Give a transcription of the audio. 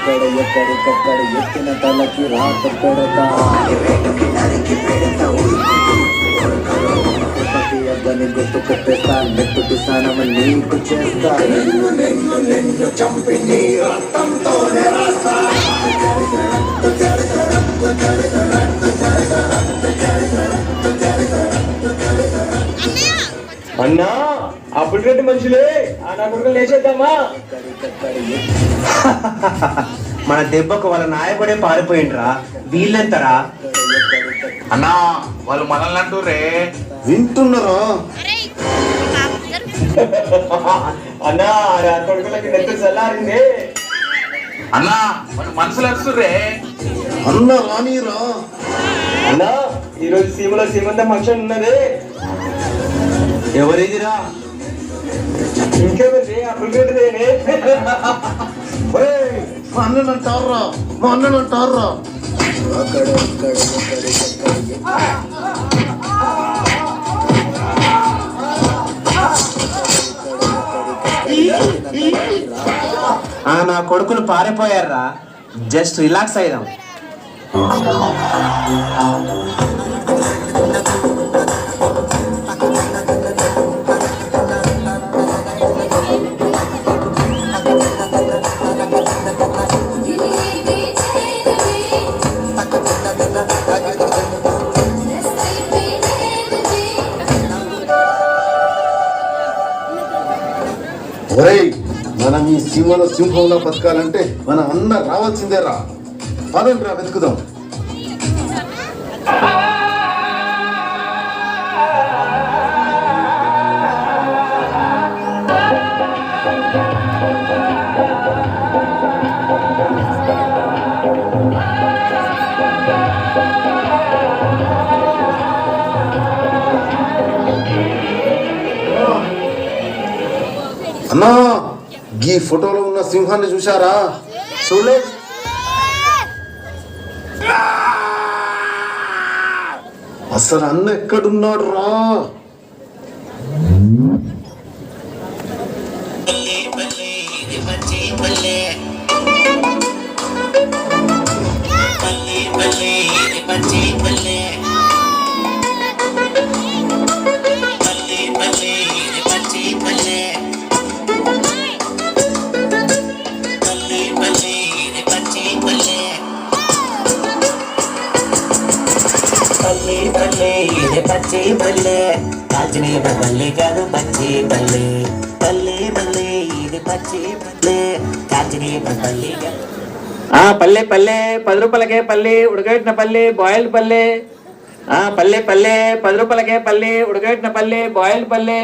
ఎక్కడ ఎక్కడికక్కడ ఎత్తిన తలకి రాత పెడతా ప్రతి అబ్బని గుర్తు కొట్టేస్తా నెట్టుకు స్నానం నీకు చేస్తా నిన్ను చంపి నీ రక్తంతోనే రాస్తా అన్నా అప్పుడు రెడ్డి మనుషులే ఆ నా కొడుకు లేచేద్దామా. మన దెబ్బకు వాళ్ళ నాయకుడే పారిపోయిండ్రా, వీళ్ళెంతరా? అన్నా వాళ్ళు మనల్ని అంటుర్రే. వింటున్నారా? అన్నా ఆ కొడుకులకి నెత్తి చల్లారింది. అన్నా వాళ్ళు మనసులు అరుస్తుర్రే. అన్న రానీరా. అన్నా ఈరోజు సీమలో సీమంత ఫంక్షన్ ఉన్నది. ఎవరిదిరా? ఇంకెవరి అప్పుడు రెడ్డిదేనే. మా అన్ననంటారా, మా అన్ననంటారా. నా కొడుకులు పారిపోయారా, జస్ట్ రిలాక్స్ అయిదాం. మనం ఈ సింహంలో సింహంలో బతకాలంటే మన అన్న రావాల్సిందేరా. పదండి రా, వెతుకుదాం. అన్నా, ఈ ఫోటోలో ఉన్న సింహాన్ని చూశారా? చూడలేదు. అసలు అన్న ఎక్కడున్నాడు రా? పచ్చి పల్లె కాల్చిన పల్లె కాదు పచ్చి పల్లె. పల్లె పల్లె ఇది పచ్చి పల్లె కాల్చిన పల్లె. పల్లె పల్లె 10 రూపాయలకే పల్లె ఉడకబెట్టిన పల్లె బాయిల్డ్ పల్లె. పల్లె పల్లె 10 రూపాయలకే పల్లె ఉడకబెట్టిన పల్లె బాయిల్డ్ పల్లె.